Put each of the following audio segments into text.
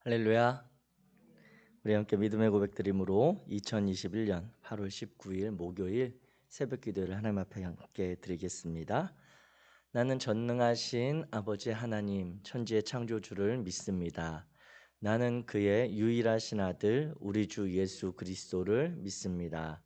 할렐루야. 우리 함께 믿음의 고백드림으로 2021년 8월 19일 목요일 새벽 기도를 하나님 앞에 함께 드리겠습니다. 나는 전능하신 아버지 하나님 천지의 창조주를 믿습니다. 나는 그의 유일하신 아들 우리 주 예수 그리스도를 믿습니다.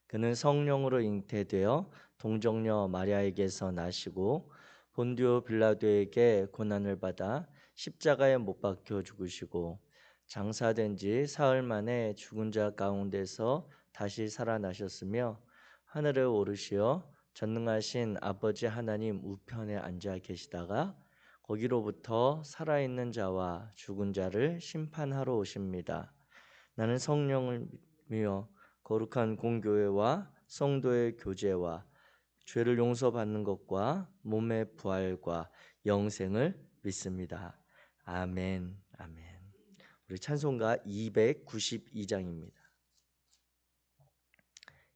그는 성령으로 잉태되어 동정녀 마리아에게서 나시고 본디오 빌라도에게 고난을 받아 십자가에 못 박혀 죽으시고 장사된 지 사흘 만에 죽은 자 가운데서 다시 살아나셨으며 하늘에 오르시어 전능하신 아버지 하나님 우편에 앉아 계시다가 거기로부터 살아있는 자와 죽은 자를 심판하러 오십니다. 나는 성령을 믿으며 거룩한 공교회와 성도의 교제와 죄를 용서받는 것과 몸의 부활과 영생을 믿습니다. 아멘. 아멘. 우리 찬송가 292장입니다.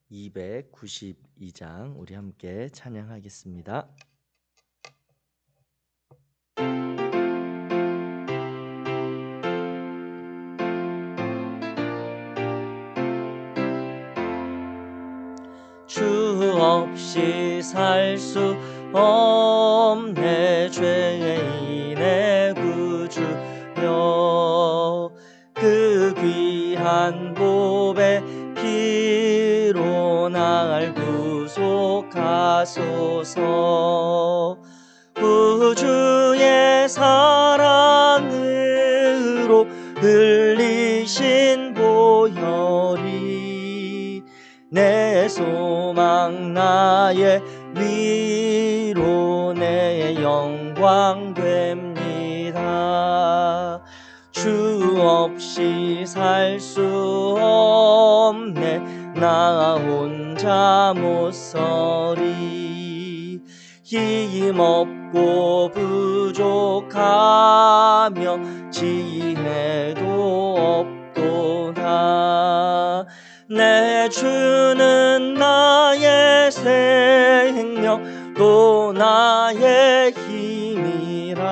292장 우리 함께 찬양하겠습니다. 주 없이 살 수 없네 죄인의 구주여 그 귀한 보배 피로 날 구속하소서 우주의 사랑으로 흘리신 보혈이 내 소망 나의 위로 내 영광 됩니다. 주 없이 살 수 없네 나 혼자 못 서리 힘없고 부족하며 지혜도 없도다 내 주는 나의 생명 또 나의 힘이라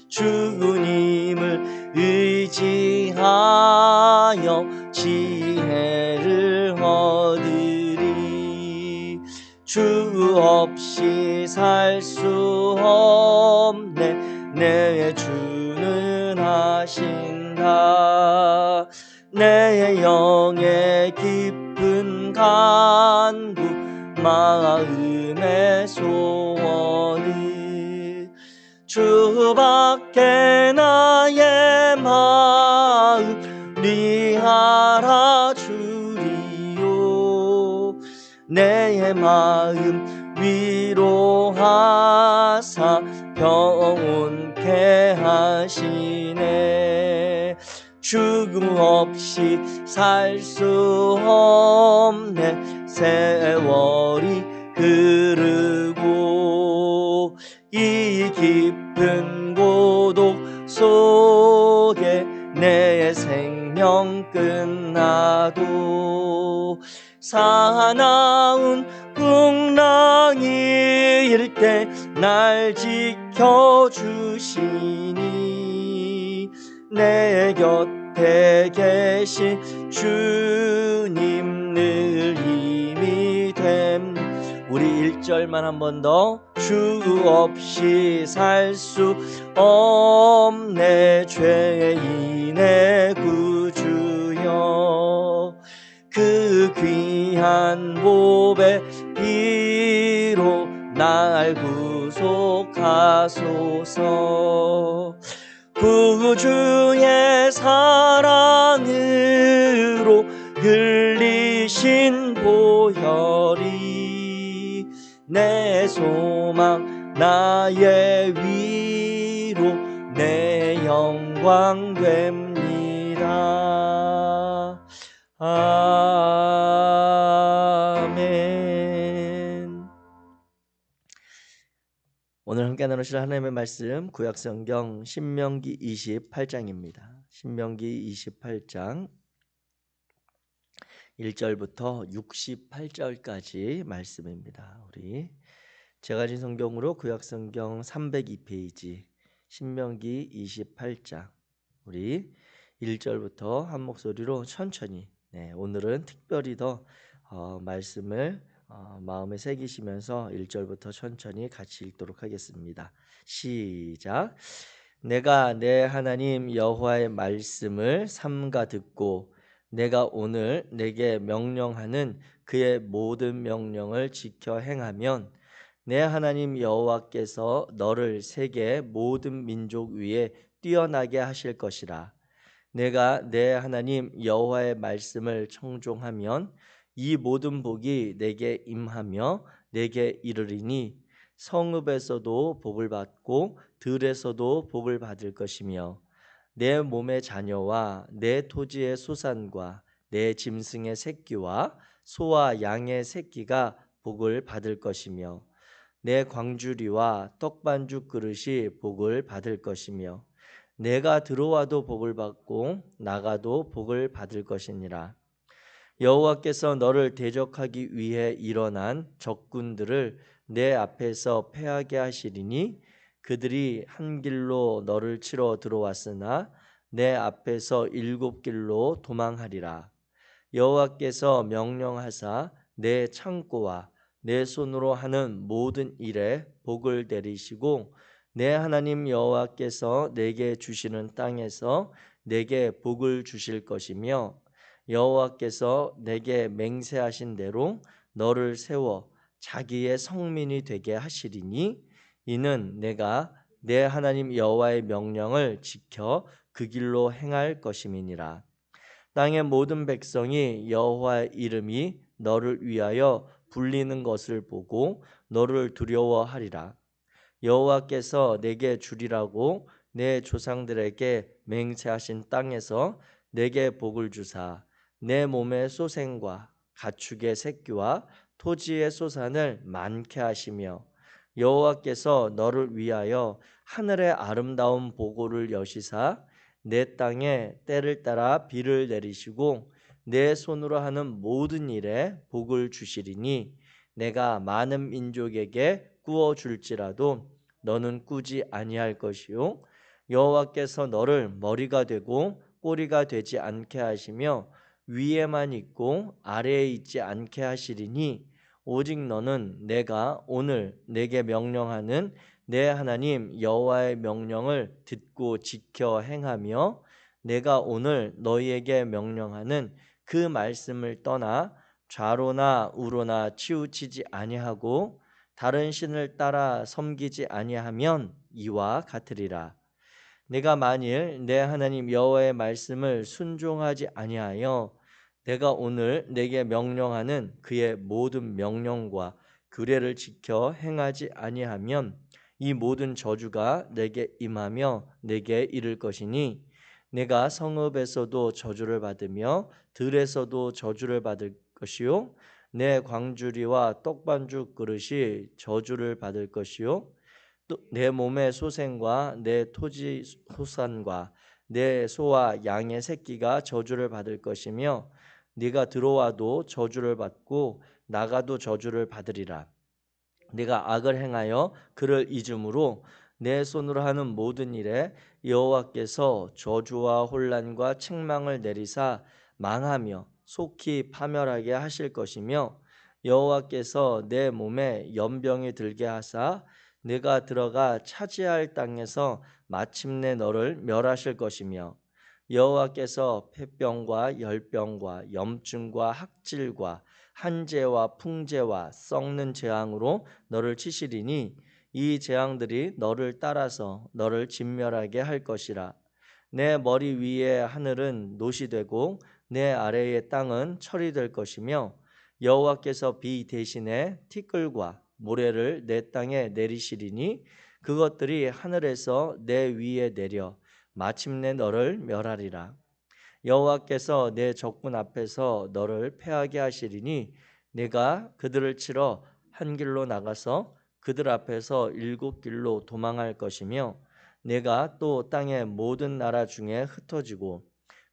주님을 의지하여 지혜를 얻으리 주 없이 살 수 없네 내 주는 하신다 내 영의 깊은 간구 마음의 소원을 주밖에 나의 마음 네 알아주리요 내 마음 위로하사 평온케 하시네 주 없이 살 수 없네 세월이 흐르고 이 깊은 고독 속에 내 생명 끝나도 사나운 풍랑일 때 날 지켜주시니 내 곁에 계신 주님 늘 힘이 됨 우리 1절만 한 번 더 주 없이 살 수 없네 죄인의 구주여 그 귀한 보배 피로 날 구속하소서 구주의 사랑으로 흘리신 보혈이 내 소망 나의 위로 내 영광 됩니다. 아멘. 오늘 함께 나누실 하나님의 말씀 구약성경 신명기 28장입니다. 신명기 28장 1절부터 68절까지 말씀입니다. 우리 제가 가진 성경으로 구약성경 302페이지 신명기 28장 우리 1절부터 한 목소리로 천천히 오늘은 특별히 더 말씀을 마음에 새기시면서 1절부터 천천히 같이 읽도록 하겠습니다. 시작. 내가 내 하나님 여호와의 말씀을 삼가 듣고 내가 오늘 내게 명령하는 그의 모든 명령을 지켜 행하면 내 하나님 여호와께서 너를 세계 모든 민족 위에 뛰어나게 하실 것이라. 내가 내 하나님 여호와의 말씀을 청종하면 이 모든 복이 내게 임하며 내게 이르리니 성읍에서도 복을 받고 들에서도 복을 받을 것이며 내 몸의 자녀와 내 토지의 소산과 내 짐승의 새끼와 소와 양의 새끼가 복을 받을 것이며 내 광주리와 떡반죽 그릇이 복을 받을 것이며 내가 들어와도 복을 받고 나가도 복을 받을 것이니라. 여호와께서 너를 대적하기 위해 일어난 적군들을 내 앞에서 패하게 하시리니 그들이 한 길로 너를 치러 들어왔으나 내 앞에서 7길로 도망하리라. 여호와께서 명령하사 내 창고와 내 손으로 하는 모든 일에 복을 내리시고 내 하나님 여호와께서 내게 주시는 땅에서 내게 복을 주실 것이며 여호와께서 내게 맹세하신 대로 너를 세워 자기의 성민이 되게 하시리니 이는 내가 내 하나님 여호와의 명령을 지켜 그 길로 행할 것임이니라. 땅의 모든 백성이 여호와의 이름이 너를 위하여 불리는 것을 보고 너를 두려워하리라. 여호와께서 내게 주리라고 내 조상들에게 맹세하신 땅에서 내게 복을 주사 내 몸의 소생과 가축의 새끼와 토지의 소산을 많게 하시며 여호와께서 너를 위하여 하늘의 아름다운 보고를 여시사 내 땅에 때를 따라 비를 내리시고 내 손으로 하는 모든 일에 복을 주시리니 내가 많은 민족에게 꾸어 줄지라도 너는 꾸지 아니할 것이요 여호와께서 너를 머리가 되고 꼬리가 되지 않게 하시며 위에만 있고 아래에 있지 않게 하시리니 오직 너는 내가 오늘 내게 명령하는 내 하나님 여호와의 명령을 듣고 지켜 행하며 내가 오늘 너희에게 명령하는 그 말씀을 떠나 좌로나 우로나 치우치지 아니하고 다른 신을 따라 섬기지 아니하면 이와 같으리라. 내가 만일 내 하나님 여호와의 말씀을 순종하지 아니하여 내가 오늘 내게 명령하는 그의 모든 명령과 규례를 지켜 행하지 아니하면 이 모든 저주가 내게 임하며 내게 이를 것이니 내가 성읍에서도 저주를 받으며 들에서도 저주를 받을 것이요 내 광주리와 떡반죽 그릇이 저주를 받을 것이요 또 내 몸의 소생과 내 토지 소산과 내 소와 양의 새끼가 저주를 받을 것이며 네가 들어와도 저주를 받고 나가도 저주를 받으리라. 네가 악을 행하여 그를 잊음으로 내 손으로 하는 모든 일에 여호와께서 저주와 혼란과 책망을 내리사 망하며 속히 파멸하게 하실 것이며 여호와께서 내 몸에 연병이 들게 하사 내가 들어가 차지할 땅에서 마침내 너를 멸하실 것이며 여호와께서 폐병과 열병과 염증과 학질과 한재와 풍재와 썩는 재앙으로 너를 치시리니 이 재앙들이 너를 따라서 너를 진멸하게 할 것이라. 내 머리 위에 하늘은 놋이 되고 내 아래의 땅은 철이 될 것이며 여호와께서 비 대신에 티끌과 모래를 내 땅에 내리시리니 그것들이 하늘에서 내 위에 내려 마침내 너를 멸하리라. 여호와께서 내 적군 앞에서 너를 패하게 하시리니 내가 그들을 치러 한 길로 나가서 그들 앞에서 7길로 도망할 것이며 내가 또 땅의 모든 나라 중에 흩어지고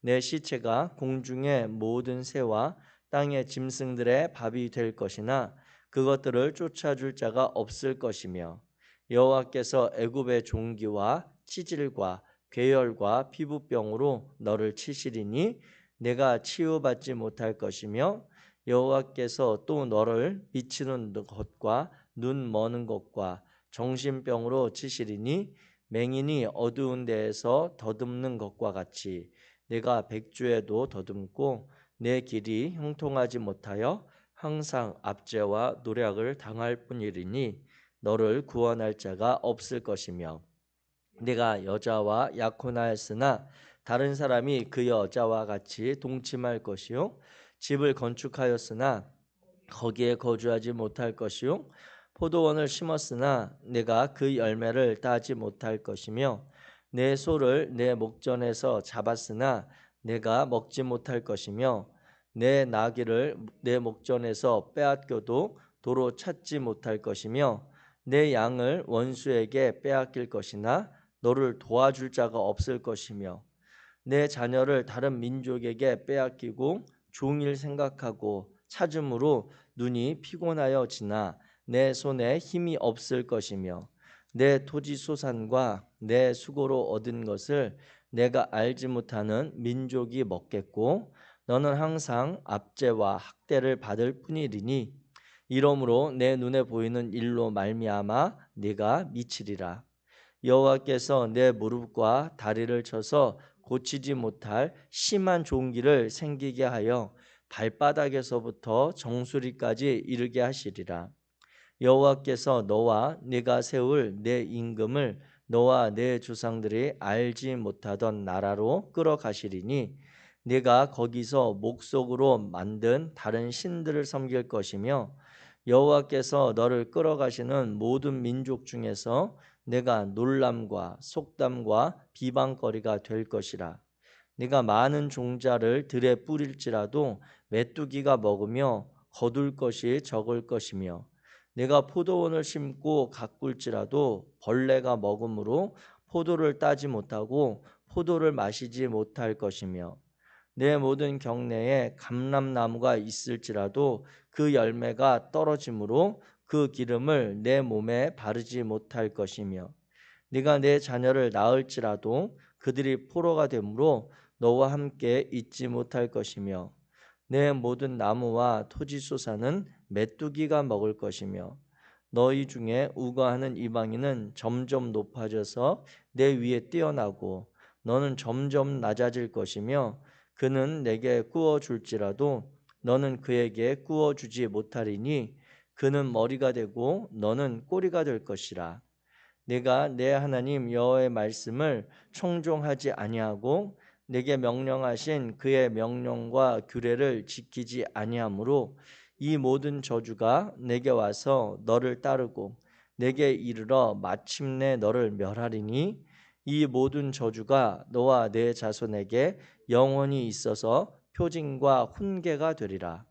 내 시체가 공중의 모든 새와 땅의 짐승들의 밥이 될 것이나 그것들을 쫓아줄 자가 없을 것이며 여호와께서 애굽의 종기와 치질과 괴혈과 피부병으로 너를 치시리니 내가 치유받지 못할 것이며 여호와께서 또 너를 미치는 것과 눈 머는 것과 정신병으로 치시리니 맹인이 어두운 데에서 더듬는 것과 같이 내가 백주에도 더듬고 내 길이 형통하지 못하여 항상 압제와 노략을 당할 뿐이리니 너를 구원할 자가 없을 것이며 내가 여자와 약혼하였으나 다른 사람이 그 여자와 같이 동침할 것이요 집을 건축하였으나 거기에 거주하지 못할 것이요 포도원을 심었으나 내가 그 열매를 따지 못할 것이며 내 소를 내 목전에서 잡았으나 내가 먹지 못할 것이며 내 나귀를 내 목전에서 빼앗겨도 도로 찾지 못할 것이며 내 양을 원수에게 빼앗길 것이나 너를 도와줄 자가 없을 것이며 내 자녀를 다른 민족에게 빼앗기고 종일 생각하고 찾음으로 눈이 피곤하여 지나 내 손에 힘이 없을 것이며 내 토지 소산과 내 수고로 얻은 것을 내가 알지 못하는 민족이 먹겠고 너는 항상 압제와 학대를 받을 뿐이리니 이러므로 내 눈에 보이는 일로 말미암아 네가 미치리라. 여호와께서 내 무릎과 다리를 쳐서 고치지 못할 심한 종기를 생기게 하여 발바닥에서부터 정수리까지 이르게 하시리라. 여호와께서 너와 네가 세울 내 임금을 너와 내 조상들이 알지 못하던 나라로 끌어가시리니 네가 거기서 목석으로 만든 다른 신들을 섬길 것이며 여호와께서 너를 끌어가시는 모든 민족 중에서 내가 놀람과 속담과 비방거리가 될 것이라. 네가 많은 종자를 들에 뿌릴지라도 메뚜기가 먹으며 거둘 것이 적을 것이며 내가 포도원을 심고 가꿀지라도 벌레가 먹음으로 포도를 따지 못하고 포도를 마시지 못할 것이며 내 모든 경내에 감람나무가 있을지라도 그 열매가 떨어지므로 그 기름을 내 몸에 바르지 못할 것이며 네가 내 자녀를 낳을지라도 그들이 포로가 되므로 너와 함께 있지 못할 것이며 내 모든 나무와 토지 소산은 메뚜기가 먹을 것이며 너희 중에 우거하는 이방인은 점점 높아져서 내 위에 뛰어나고 너는 점점 낮아질 것이며 그는 내게 구워 줄지라도 너는 그에게 구워 주지 못하리니 그는 머리가 되고 너는 꼬리가 될 것이라. 내가 내 하나님 여호와의 말씀을 청종하지 아니하고 내게 명령하신 그의 명령과 규례를 지키지 아니하므로 이 모든 저주가 내게 와서 너를 따르고 내게 이르러 마침내 너를 멸하리니 이 모든 저주가 너와 내 자손에게 영원히 있어서 표징과 훈계가 되리라.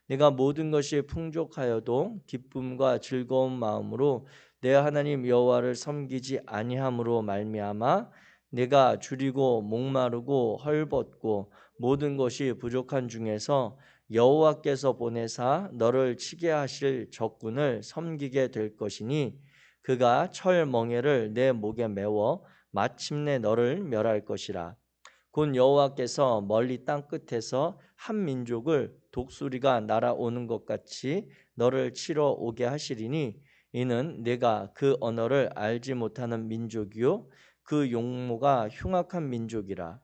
내가 모든 것이 풍족하여도 기쁨과 즐거운 마음으로 내 하나님 여호와를 섬기지 아니함으로 말미암아 내가 줄이고 목마르고 헐벗고 모든 것이 부족한 중에서 여호와께서 보내사 너를 치게 하실 적군을 섬기게 될 것이니 그가 철 멍에를 내 목에 메워 마침내 너를 멸할 것이라. 곧 여호와께서 멀리 땅 끝에서 한 민족을 독수리가 날아오는 것 같이 너를 치러 오게 하시리니 이는 내가 그 언어를 알지 못하는 민족이요 그 용모가 흉악한 민족이라.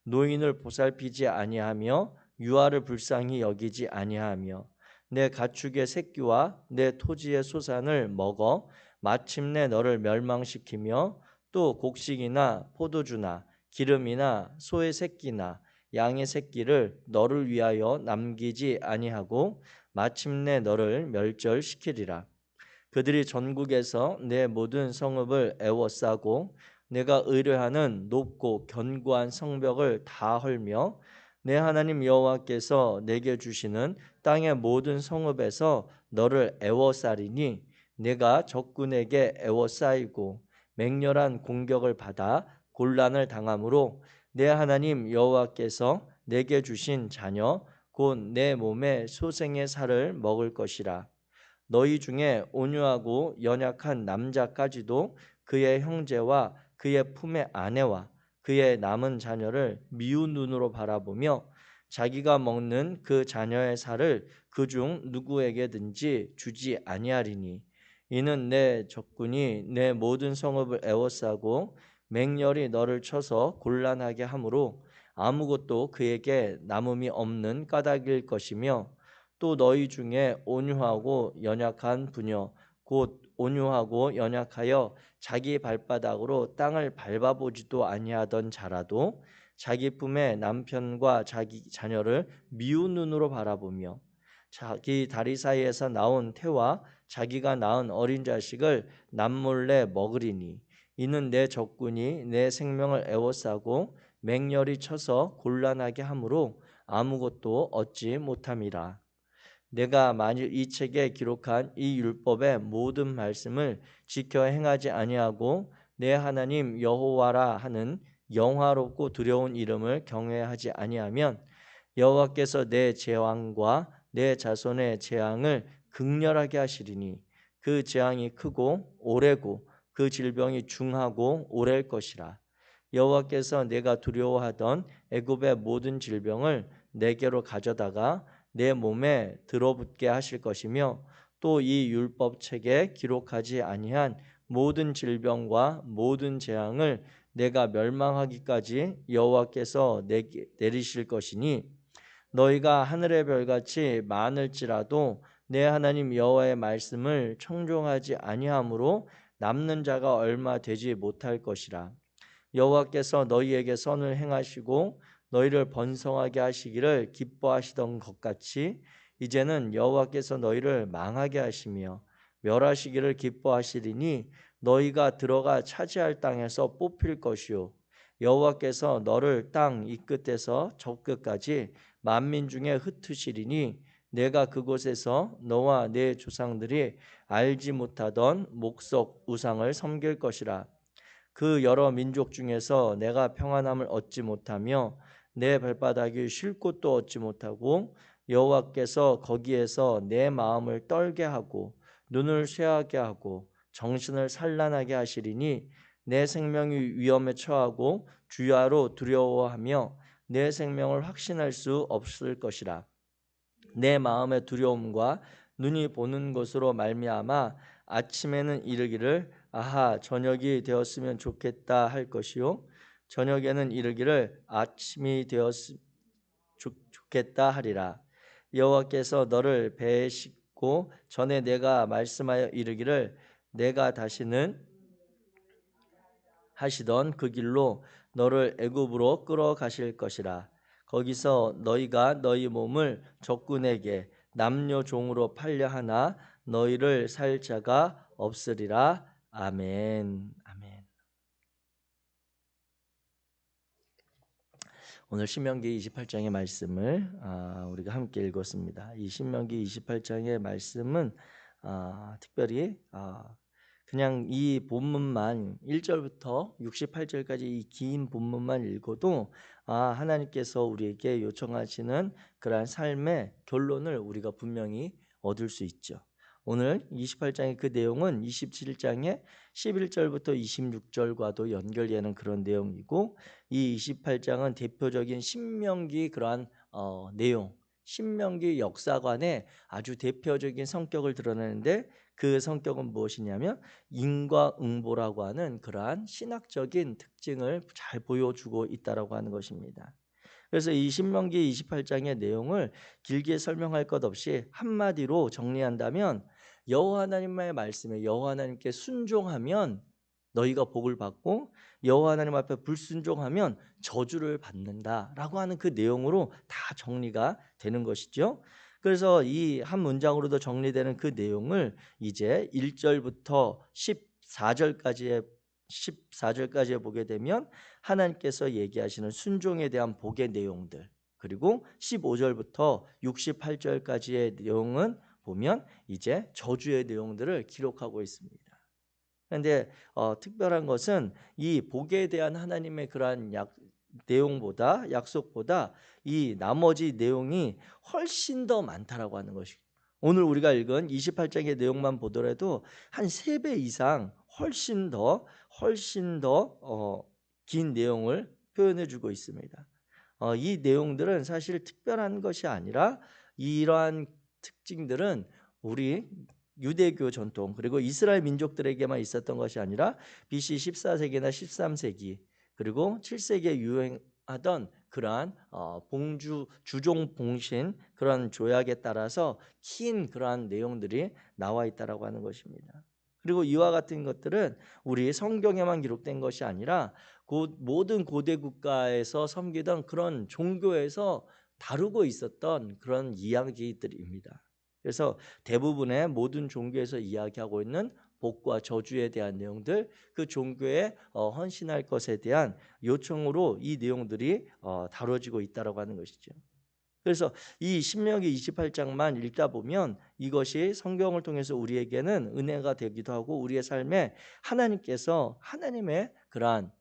노인을 보살피지 아니하며 유아를 불쌍히 여기지 아니하며 내 가축의 새끼와 내 토지의 소산을 먹어 마침내 너를 멸망시키며 또 곡식이나 포도주나 기름이나 소의 새끼나 양의 새끼를 너를 위하여 남기지 아니하고 마침내 너를 멸절시키리라. 그들이 전국에서 내 모든 성읍을 애워싸고 내가 의뢰하는 높고 견고한 성벽을 다 헐며 내 하나님 여호와께서 내게 주시는 땅의 모든 성읍에서 너를 애워싸리니 내가 적군에게 애워싸이고 맹렬한 공격을 받아 곤란을 당함으로 내 하나님 여호와께서 내게 주신 자녀 곧 내 몸의 소생의 살을 먹을 것이라. 너희 중에 온유하고 연약한 남자까지도 그의 형제와 그의 품의 아내와 그의 남은 자녀를 미운 눈으로 바라보며 자기가 먹는 그 자녀의 살을 그중 누구에게든지 주지 아니하리니 이는 내 적군이 내 모든 성읍을 애워싸고 맹렬히 너를 쳐서 곤란하게 하므로 아무것도 그에게 남음이 없는 까닭일 것이며 또 너희 중에 온유하고 연약한 부녀 곧 온유하고 연약하여 자기 발바닥으로 땅을 밟아보지도 아니하던 자라도 자기 품에 남편과 자기 자녀를 미운 눈으로 바라보며 자기 다리 사이에서 나온 태와 자기가 낳은 어린 자식을 남몰래 먹으리니 이는 내 적군이 내 생명을 애워싸고 맹렬히 쳐서 곤란하게 하므로 아무것도 얻지 못함이라. 내가 만일 이 책에 기록한 이 율법의 모든 말씀을 지켜 행하지 아니하고 내 하나님 여호와라 하는 영화롭고 두려운 이름을 경외하지 아니하면 여호와께서 내 재앙과 내 자손의 재앙을 극렬하게 하시리니 그 재앙이 크고 오래고 그 질병이 중하고 오래일 것이라. 여호와께서 내가 두려워하던 애굽의 모든 질병을 내게로 가져다가 내 몸에 들어붙게 하실 것이며 또 이 율법책에 기록하지 아니한 모든 질병과 모든 재앙을 내가 멸망하기까지 여호와께서 내리실 것이니 너희가 하늘의 별같이 많을지라도 내 하나님 여호와의 말씀을 청종하지 아니하므로 남는 자가 얼마 되지 못할 것이라. 여호와께서 너희에게 선을 행하시고 너희를 번성하게 하시기를 기뻐하시던 것 같이 이제는 여호와께서 너희를 망하게 하시며 멸하시기를 기뻐하시리니 너희가 들어가 차지할 땅에서 뽑힐 것이요 여호와께서 너를 땅 이 끝에서 저 끝까지 만민 중에 흩으시리니 내가 그곳에서 너와 내 조상들이 알지 못하던 목석 우상을 섬길 것이라. 그 여러 민족 중에서 내가 평안함을 얻지 못하며 내 발바닥이 쉴 곳도 얻지 못하고 여호와께서 거기에서 내 마음을 떨게 하고 눈을 쇠하게 하고 정신을 산란하게 하시리니 내 생명이 위험에 처하고 주야로 두려워하며 내 생명을 확신할 수 없을 것이라. 내 마음의 두려움과 눈이 보는 것으로 말미암아 아침에는 이르기를 아하 저녁이 되었으면 좋겠다 할 것이요 저녁에는 이르기를 아침이 되었으면 좋겠다 하리라. 여호와께서 너를 배에 싣고 전에 내가 말씀하여 이르기를 내가 다시는 하시던 그 길로 너를 애굽으로 끌어가실 것이라. 거기서 너희가 너희 몸을 적군에게 남녀 종으로 팔려 하나 너희를 살 자가 없으리라. 아멘. 아멘. 오늘 신명기 28장의 말씀을 우리가 함께 읽었습니다. 이 신명기 28장의 말씀은 특별히 그냥 이 본문만 1절부터 68절까지 이 긴 본문만 읽어도 하나님께서 우리에게 요청하시는 그러한 삶의 결론을 우리가 분명히 얻을 수 있죠. 오늘 28장의 그 내용은 27장의 11절부터 26절과도 연결되는 그런 내용이고 이 28장은 대표적인 신명기 그러한 내용, 신명기 역사관의 아주 대표적인 성격을 드러내는데 그 성격은 무엇이냐면 인과응보라고 하는 그러한 신학적인 특징을 잘 보여주고 있다라고 하는 것입니다. 그래서 이 신명기 28장의 내용을 길게 설명할 것 없이 한마디로 정리한다면 여호와 하나님의 말씀에 여호와 하나님께 순종하면 너희가 복을 받고 여호와 하나님 앞에 불순종하면 저주를 받는다라고 하는 그 내용으로 다 정리가 되는 것이죠. 그래서 이 한 문장으로도 정리되는 그 내용을 이제 1절부터 14절까지에 보게 되면 하나님께서 얘기하시는 순종에 대한 복의 내용들, 그리고 15절부터 68절까지의 내용은 보면 이제 저주의 내용들을 기록하고 있습니다. 그런데 특별한 것은 이 복에 대한 하나님의 그러한 내용보다 약속보다 이 나머지 내용이 훨씬 더 많다라고 하는 것이. 오늘 우리가 읽은 28장의 내용만 보더라도 한 3배 이상 훨씬 더 긴 내용을 표현해 주고 있습니다. 이 내용들은 사실 특별한 것이 아니라 이러한 특징들은 우리 유대교 전통 그리고 이스라엘 민족들에게만 있었던 것이 아니라 BC 14세기나 13세기 그리고 7세기에 유행하던 그러한 봉주 주종 봉신 그런 조약에 따라서 긴 그러한 내용들이 나와 있다라고 하는 것입니다. 그리고 이와 같은 것들은 우리 성경에만 기록된 것이 아니라 모든 고대 국가에서 섬기던 그런 종교에서 다루고 있었던 그런 이야기들입니다. 그래서 대부분의 모든 종교에서 이야기하고 있는 복과 저주에 대한 내용들, 그 종교에 헌신할 것에 대한 요청으로 이 내용들이 다뤄지고 있다라고 하는 것이죠. 그래서 이 신명기 28장만 읽다 보면 이것이 성경을 통해서 우리에게는 은혜가 되기도 하고 우리의 삶에 하나님께서 하나님의 그러한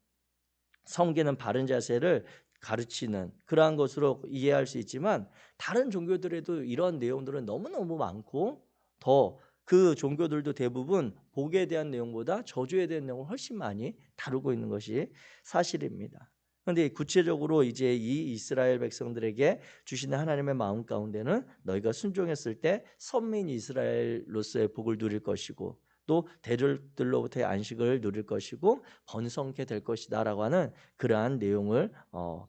섬기는 바른 자세를 가르치는 그러한 것으로 이해할 수 있지만 다른 종교들에도 이런 내용들은 너무너무 많고 더 그 종교들도 대부분 복에 대한 내용보다 저주에 대한 내용을 훨씬 많이 다루고 있는 것이 사실입니다. 그런데 구체적으로 이제 이 이스라엘 백성들에게 주시는 하나님의 마음 가운데는 너희가 순종했을 때 선민 이스라엘로서의 복을 누릴 것이고 또 대적들로부터의 안식을 누릴 것이고 번성케 될 것이다라고 하는 그러한 내용을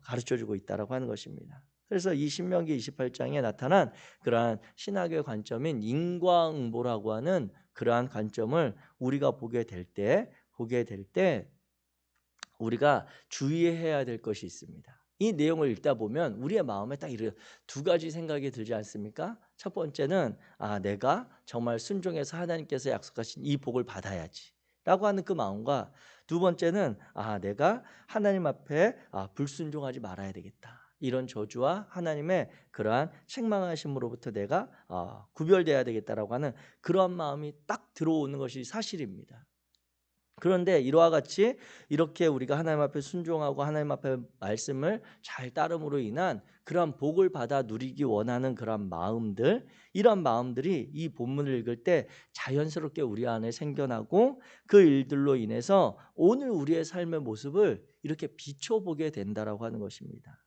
가르쳐주고 있다라고 하는 것입니다. 그래서 이 신명기 28장에 나타난 그러한 신학의 관점인 인과응보라고 하는 그러한 관점을 우리가 보게 될 때 우리가 주의해야 될 것이 있습니다. 이 내용을 읽다 보면 우리의 마음에 딱 이런 두 가지 생각이 들지 않습니까? 첫 번째는 내가 정말 순종해서 하나님께서 약속하신 이 복을 받아야지 라고 하는 그 마음과 두 번째는 내가 하나님 앞에 불순종하지 말아야 되겠다. 이런 저주와 하나님의 그러한 책망하심으로부터 내가 구별돼야 되겠다라고 하는 그러한 마음이 딱 들어오는 것이 사실입니다. 그런데 이와 같이 이렇게 우리가 하나님 앞에 순종하고 하나님 앞에 말씀을 잘 따름으로 인한 그런 복을 받아 누리기 원하는 그런 마음들, 이런 마음들이 이 본문을 읽을 때 자연스럽게 우리 안에 생겨나고 그 일들로 인해서 오늘 우리의 삶의 모습을 이렇게 비춰보게 된다라고 하는 것입니다.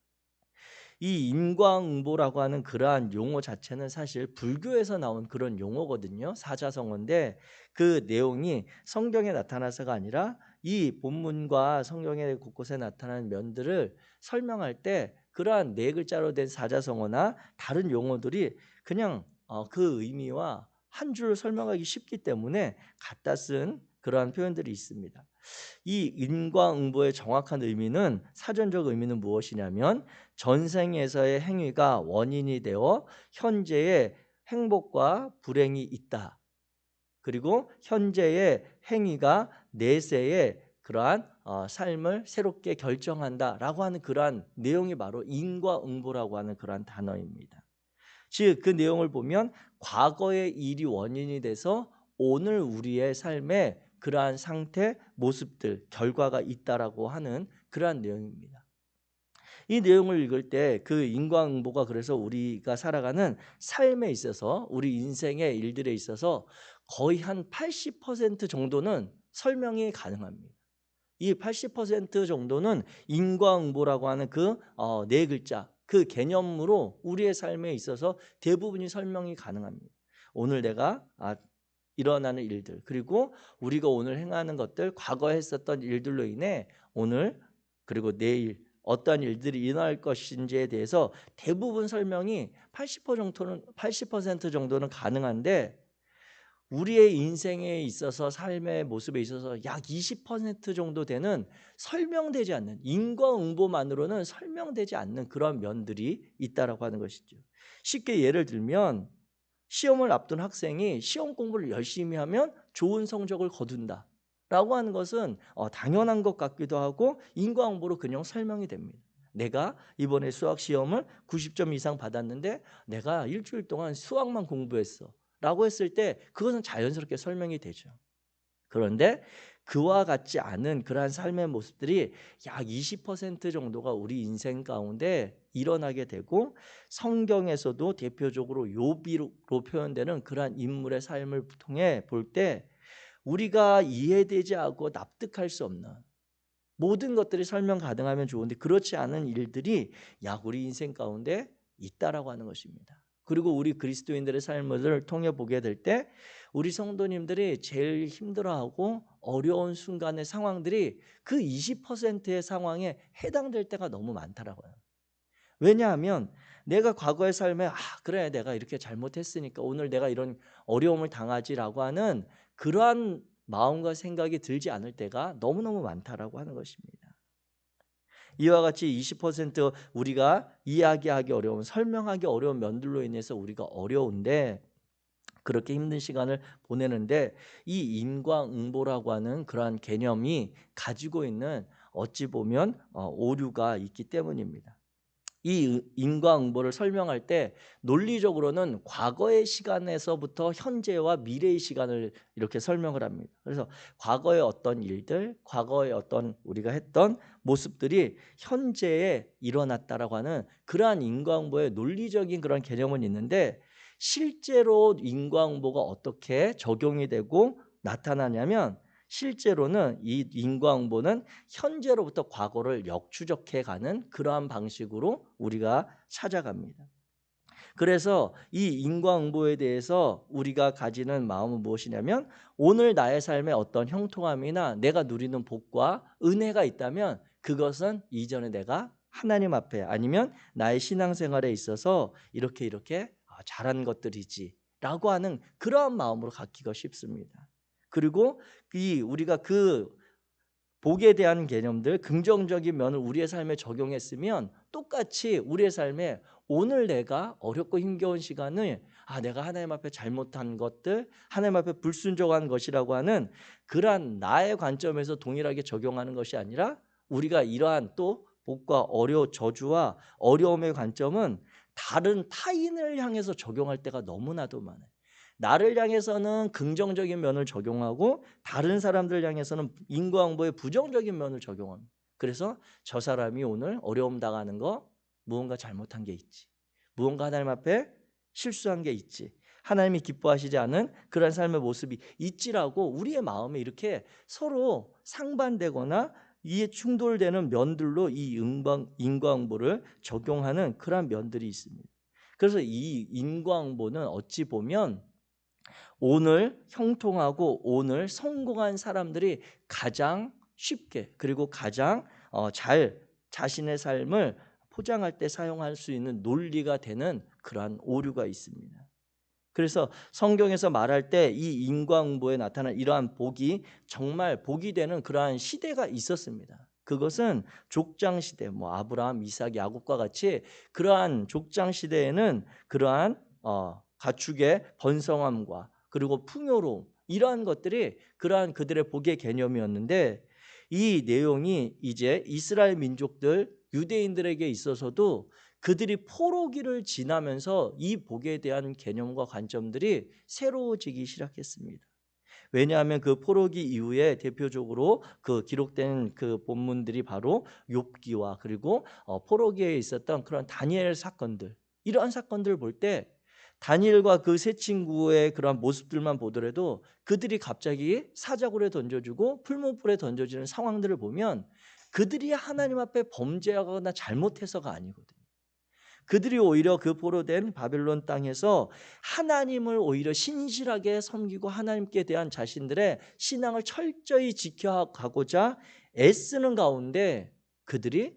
이 인과응보라고 하는 그러한 용어 자체는 사실 불교에서 나온 그런 용어거든요. 사자성어인데 그 내용이 성경에 나타나서가 아니라 이 본문과 성경의 곳곳에 나타나는 면들을 설명할 때 그러한 네 글자로 된 사자성어나 다른 용어들이 그냥 그 의미와 한 줄로 설명하기 쉽기 때문에 갖다 쓴 그러한 표현들이 있습니다. 이 인과응보의 정확한 의미는 사전적 의미는 무엇이냐면 전생에서의 행위가 원인이 되어 현재의 행복과 불행이 있다. 그리고 현재의 행위가 내세의 그러한 삶을 새롭게 결정한다라고 하는 그러한 내용이 바로 인과응보라고 하는 그러한 단어입니다. 즉 그 내용을 보면 과거의 일이 원인이 돼서 오늘 우리의 삶에 그러한 상태, 모습들, 결과가 있다라고 하는 그러한 내용입니다. 이 내용을 읽을 때 그 인과응보가 그래서 우리가 살아가는 삶에 있어서 우리 인생의 일들에 있어서 거의 한 80% 정도는 설명이 가능합니다. 이 80% 정도는 인과응보라고 하는 그 네 글자 그 개념으로 우리의 삶에 있어서 대부분이 설명이 가능합니다. 오늘 내가 일어나는 일들 그리고 우리가 오늘 행하는 것들 과거에 했었던 일들로 인해 오늘 그리고 내일 어떠한 일들이 일어날 것인지에 대해서 대부분 설명이 80% 정도는 가능한데 우리의 인생에 있어서 삶의 모습에 있어서 약 20% 정도 되는 설명되지 않는 인과응보만으로는 설명되지 않는 그런 면들이 있다라고 하는 것이죠. 쉽게 예를 들면 시험을 앞둔 학생이 시험 공부를 열심히 하면 좋은 성적을 거둔다 라고 하는 것은 당연한 것 같기도 하고 인과응보로 그냥 설명이 됩니다. 내가 이번에 수학 시험을 90점 이상 받았는데 내가 일주일 동안 수학만 공부했어 라고 했을 때 그것은 자연스럽게 설명이 되죠. 그런데 그와 같지 않은 그러한 삶의 모습들이 약 20% 정도가 우리 인생 가운데 일어나게 되고 성경에서도 대표적으로 욥비로 표현되는 그러한 인물의 삶을 통해 볼 때 우리가 이해되지 않고 납득할 수 없는 모든 것들이 설명 가능하면 좋은데 그렇지 않은 일들이 야 우리 인생 가운데 있다라고 하는 것입니다. 그리고 우리 그리스도인들의 삶을 통해 보게 될 때 우리 성도님들이 제일 힘들어하고 어려운 순간의 상황들이 그 20%의 상황에 해당될 때가 너무 많다라고요. 왜냐하면 내가 과거의 삶에 그래 내가 이렇게 잘못했으니까 오늘 내가 이런 어려움을 당하지라고 하는 그러한 마음과 생각이 들지 않을 때가 너무너무 많다라고 하는 것입니다. 이와 같이 20% 우리가 이야기하기 어려운 설명하기 어려운 면들로 인해서 우리가 어려운데 그렇게 힘든 시간을 보내는데 이 인과응보라고 하는 그러한 개념이 가지고 있는 어찌 보면 오류가 있기 때문입니다. 이 인과응보를 설명할 때 논리적으로는 과거의 시간에서부터 현재와 미래의 시간을 이렇게 설명을 합니다. 그래서 과거의 어떤 일들, 과거의 어떤 우리가 했던 모습들이 현재에 일어났다라고 하는 그러한 인과응보의 논리적인 그런 개념은 있는데 실제로 인과응보가 어떻게 적용이 되고 나타나냐면 실제로는 이 인과응보는 현재로부터 과거를 역추적해 가는 그러한 방식으로 우리가 찾아갑니다. 그래서 이 인과응보에 대해서 우리가 가지는 마음은 무엇이냐면 오늘 나의 삶에 어떤 형통함이나 내가 누리는 복과 은혜가 있다면 그것은 이전에 내가 하나님 앞에 아니면 나의 신앙생활에 있어서 이렇게 잘한 것들이지 라고 하는 그러한 마음으로 갖기가 쉽습니다. 그리고 우리가 그 복에 대한 개념들 긍정적인 면을 우리의 삶에 적용했으면 똑같이 우리의 삶에 오늘 내가 어렵고 힘겨운 시간을 내가 하나님 앞에 잘못한 것들 하나님 앞에 불순종한 것이라고 하는 그러한 나의 관점에서 동일하게 적용하는 것이 아니라 우리가 이러한 또 복과 저주와 어려움의 관점은 다른 타인을 향해서 적용할 때가 너무나도 많아요. 나를 향해서는 긍정적인 면을 적용하고 다른 사람들 향해서는 인과응보의 부정적인 면을 적용합니다. 그래서 저 사람이 오늘 어려움 당하는 거 무언가 잘못한 게 있지. 무언가 하나님 앞에 실수한 게 있지. 하나님이 기뻐하시지 않은 그런 삶의 모습이 있지라고 우리의 마음에 이렇게 서로 상반되거나 이에 충돌되는 면들로 이 인과응보를 적용하는 그런 면들이 있습니다. 그래서 이 인과응보는 어찌 보면 오늘 형통하고 오늘 성공한 사람들이 가장 쉽게 그리고 가장 잘 자신의 삶을 포장할 때 사용할 수 있는 논리가 되는 그러한 오류가 있습니다. 그래서 성경에서 말할 때 이 인과응보에 나타난 이러한 복이 정말 복이 되는 그러한 시대가 있었습니다. 그것은 족장 시대, 아브라함, 이삭, 야곱과 같이 그러한 족장 시대에는 그러한 가축의 번성함과 그리고 풍요로움 이러한 것들이 그러한 그들의 복의 개념이었는데 이 내용이 이제 이스라엘 민족들 유대인들에게 있어서도 그들이 포로기를 지나면서 이 복에 대한 개념과 관점들이 새로워지기 시작했습니다. 왜냐하면 그 포로기 이후에 대표적으로 그 기록된 그 본문들이 바로 욥기와 그리고 포로기에 있었던 그런 다니엘 사건들 이러한 사건들을 볼 때 다니엘과 그 세 친구의 그런 모습들만 보더라도 그들이 갑자기 사자굴에 던져주고 풀무불에 던져지는 상황들을 보면 그들이 하나님 앞에 범죄하거나 잘못해서가 아니거든요. 그들이 오히려 그 포로된 바벨론 땅에서 하나님을 오히려 신실하게 섬기고 하나님께 대한 자신들의 신앙을 철저히 지켜가고자 애쓰는 가운데 그들이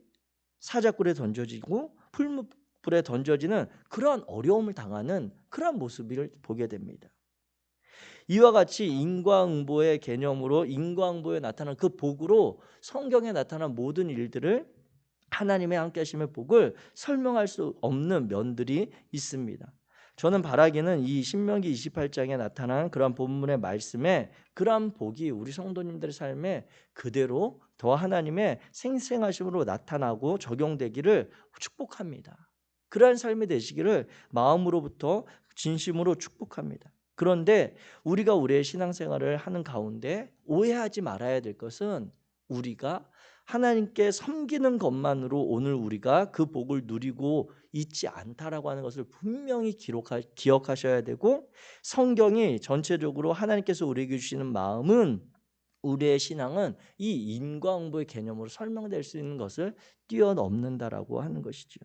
사자굴에 던져지고 풀무불에 던져지는 그러한 어려움을 당하는 그러한 모습을 보게 됩니다. 이와 같이 인과응보의 개념으로 인과응보에 나타난 그 복으로 성경에 나타난 모든 일들을 하나님의 함께 하심의 복을 설명할 수 없는 면들이 있습니다. 저는 바라기는 이 신명기 28장에 나타난 그러한 본문의 말씀에 그러한 복이 우리 성도님들의 삶에 그대로 더 하나님의 생생하심으로 나타나고 적용되기를 축복합니다. 그러한 삶이 되시기를 마음으로부터 진심으로 축복합니다. 그런데 우리가 우리의 신앙생활을 하는 가운데 오해하지 말아야 될 것은 우리가 하나님께 섬기는 것만으로 오늘 우리가 그 복을 누리고 있지 않다라고 하는 것을 분명히 기억하셔야 되고 성경이 전체적으로 하나님께서 우리에게 주시는 마음은 우리의 신앙은 이 인과응보의 개념으로 설명될 수 있는 것을 뛰어넘는다라고 하는 것이죠.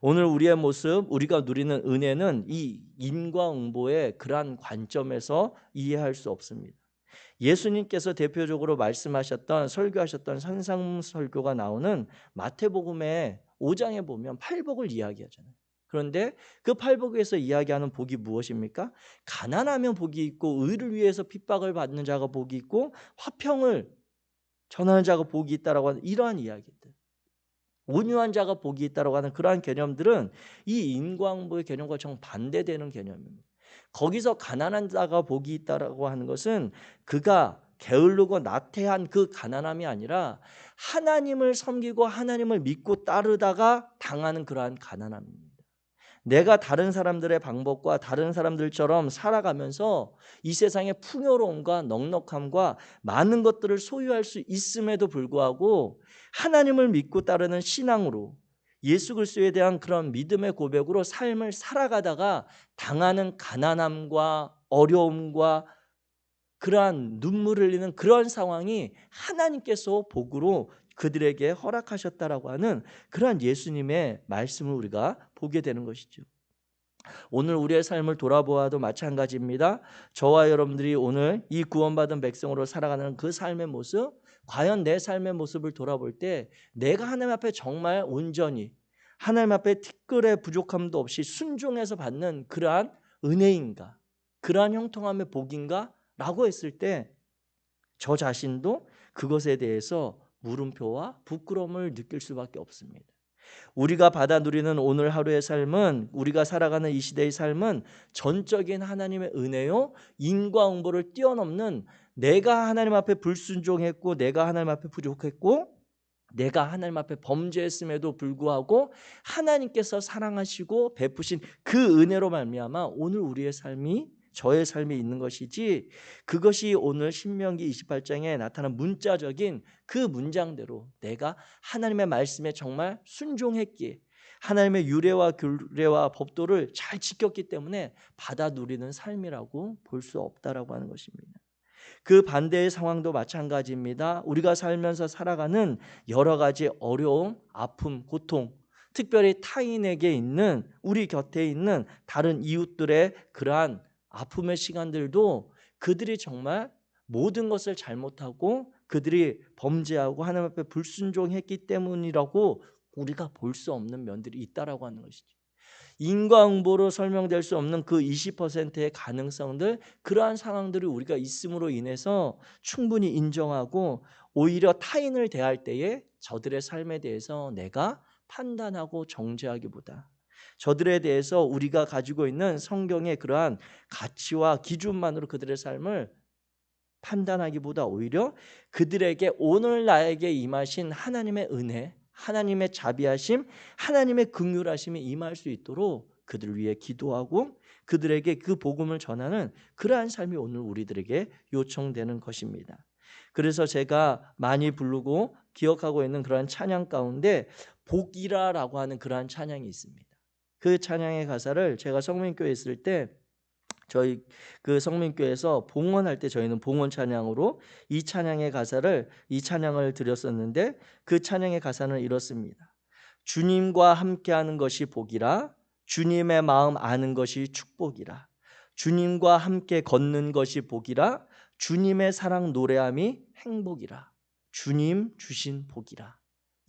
오늘 우리의 모습, 우리가 누리는 은혜는 이 인과응보의 그러한 관점에서 이해할 수 없습니다. 예수님께서 대표적으로 말씀하셨던 설교하셨던 산상설교가 나오는 마태복음의 5장에 보면 팔복을 이야기하잖아요. 그런데 그 팔복에서 이야기하는 복이 무엇입니까? 가난하면 복이 있고 의를 위해서 핍박을 받는 자가 복이 있고 화평을 전하는 자가 복이 있다라고 하는 이러한 이야기들. 온유한 자가 복이 있다라고 하는 그러한 개념들은 이 인과응보의 개념과 정반대되는 개념입니다. 거기서 가난한 자가 복이 있다라고 하는 것은 그가 게으르고 나태한 그 가난함이 아니라 하나님을 섬기고 하나님을 믿고 따르다가 당하는 그러한 가난함입니다. 내가 다른 사람들의 방법과 다른 사람들처럼 살아가면서 이 세상의 풍요로움과 넉넉함과 많은 것들을 소유할 수 있음에도 불구하고 하나님을 믿고 따르는 신앙으로 예수 그리스도에 대한 그런 믿음의 고백으로 삶을 살아가다가 당하는 가난함과 어려움과 그러한 눈물을 흘리는 그런 상황이 하나님께서 복으로 그들에게 허락하셨다라고 하는 그러한 예수님의 말씀을 우리가 보게 되는 것이죠. 오늘 우리의 삶을 돌아보아도 마찬가지입니다. 저와 여러분들이 오늘 이 구원받은 백성으로 살아가는 그 삶의 모습, 과연 내 삶의 모습을 돌아볼 때 내가 하나님 앞에 정말 온전히 하나님 앞에 티끌의 부족함도 없이 순종해서 받는 그러한 은혜인가? 그러한 형통함의 복인가? 라고 했을 때 저 자신도 그것에 대해서 물음표와 부끄러움을 느낄 수밖에 없습니다. 우리가 받아 누리는 오늘 하루의 삶은, 우리가 살아가는 이 시대의 삶은 전적인 하나님의 은혜요, 인과응보를 뛰어넘는 내가 하나님 앞에 불순종했고 내가 하나님 앞에 부족했고 내가 하나님 앞에 범죄했음에도 불구하고 하나님께서 사랑하시고 베푸신 그 은혜로 말미암아 오늘 우리의 삶이, 저의 삶이 있는 것이지, 그것이 오늘 신명기 28장에 나타난 문자적인 그 문장대로 내가 하나님의 말씀에 정말 순종했기에 하나님의 유례와 규례와 법도를 잘 지켰기 때문에 받아 누리는 삶이라고 볼 수 없다라고 하는 것입니다. 그 반대의 상황도 마찬가지입니다. 우리가 살면서 살아가는 여러 가지 어려움, 아픔, 고통, 특별히 타인에게 있는, 우리 곁에 있는 다른 이웃들의 그러한 아픔의 시간들도 그들이 정말 모든 것을 잘못하고 그들이 범죄하고 하나님 앞에 불순종했기 때문이라고 우리가 볼 수 없는 면들이 있다라고 하는 것이죠. 인과응보로 설명될 수 없는 그 20%의 가능성들, 그러한 상황들이 우리가 있음으로 인해서 충분히 인정하고 오히려 타인을 대할 때에 저들의 삶에 대해서 내가 판단하고 정죄하기보다 저들에 대해서 우리가 가지고 있는 성경의 그러한 가치와 기준만으로 그들의 삶을 판단하기보다 오히려 그들에게 오늘 나에게 임하신 하나님의 은혜, 하나님의 자비하심, 하나님의 긍휼하심이 임할 수 있도록 그들을 위해 기도하고 그들에게 그 복음을 전하는 그러한 삶이 오늘 우리들에게 요청되는 것입니다. 그래서 제가 많이 부르고 기억하고 있는 그러한 찬양 가운데 복이라라고 하는 그러한 찬양이 있습니다. 그 찬양의 가사를 제가 성민교회에 있을 때 저희 그 성민교회에서 봉헌할 때 저희는 봉헌 찬양으로 이 찬양을 드렸었는데 그 찬양의 가사는 이렇습니다. 주님과 함께하는 것이 복이라, 주님의 마음 아는 것이 축복이라, 주님과 함께 걷는 것이 복이라, 주님의 사랑 노래함이 행복이라, 주님 주신 복이라.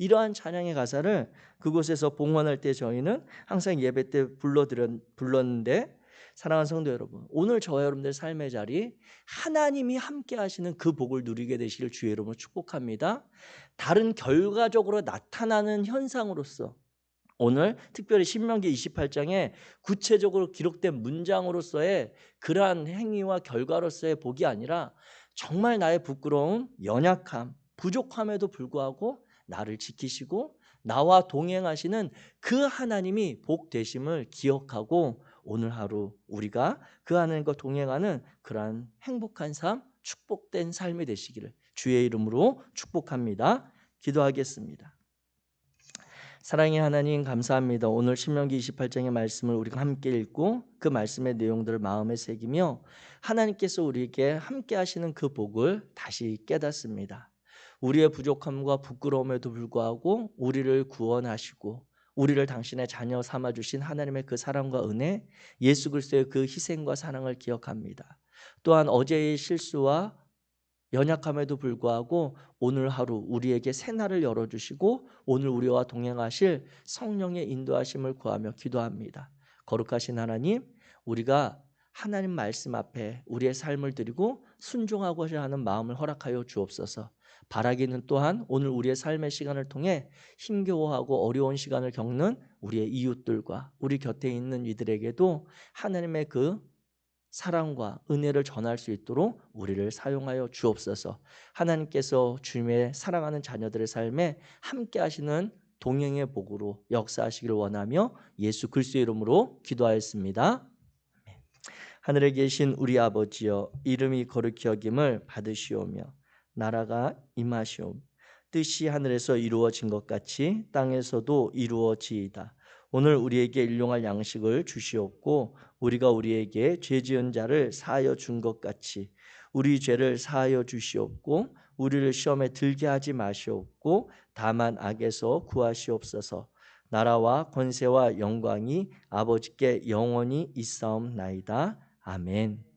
이러한 찬양의 가사를 그곳에서 봉헌할 때 저희는 항상 예배 때 불렀는데, 사랑하는 성도 여러분, 오늘 저와 여러분들 삶의 자리 하나님이 함께 하시는 그 복을 누리게 되시길 주의 이름으로 축복합니다. 다른 결과적으로 나타나는 현상으로서 오늘 특별히 신명기 28장에 구체적으로 기록된 문장으로서의 그러한 행위와 결과로서의 복이 아니라 정말 나의 부끄러움, 연약함, 부족함에도 불구하고 나를 지키시고 나와 동행하시는 그 하나님이 복 되심을 기억하고 오늘 하루 우리가 그 하나님과 동행하는 그러한 행복한 삶, 축복된 삶이 되시기를 주의 이름으로 축복합니다. 기도하겠습니다. 사랑의 하나님 감사합니다. 오늘 신명기 28장의 말씀을 우리가 함께 읽고 그 말씀의 내용들을 마음에 새기며 하나님께서 우리에게 함께 하시는 그 복을 다시 깨닫습니다. 우리의 부족함과 부끄러움에도 불구하고 우리를 구원하시고 우리를 당신의 자녀 삼아 주신 하나님의 그 사랑과 은혜, 예수 그리스도의 그 희생과 사랑을 기억합니다. 또한 어제의 실수와 연약함에도 불구하고 오늘 하루 우리에게 새날을 열어주시고 오늘 우리와 동행하실 성령의 인도하심을 구하며 기도합니다. 거룩하신 하나님, 우리가 하나님 말씀 앞에 우리의 삶을 드리고 순종하고자 하는 마음을 허락하여 주옵소서. 바라기는 또한 오늘 우리의 삶의 시간을 통해 힘겨워하고 어려운 시간을 겪는 우리의 이웃들과 우리 곁에 있는 이들에게도 하나님의 그 사랑과 은혜를 전할 수 있도록 우리를 사용하여 주옵소서. 하나님께서 주님의 사랑하는 자녀들의 삶에 함께 하시는 동행의 복으로 역사하시기를 원하며 예수 그리스도의 이름으로 기도하였습니다. 하늘에 계신 우리 아버지여, 이름이 거룩히 여김을 받으시오며 나라가 임하시오. 뜻이 하늘에서 이루어진 것 같이 땅에서도 이루어지이다. 오늘 우리에게 일용할 양식을 주시옵고 우리가 우리에게 죄 지은 자를 사하여 준 것 같이 우리 죄를 사하여 주시옵고 우리를 시험에 들게 하지 마시옵고 다만 악에서 구하시옵소서. 나라와 권세와 영광이 아버지께 영원히 있사옵나이다. 아멘.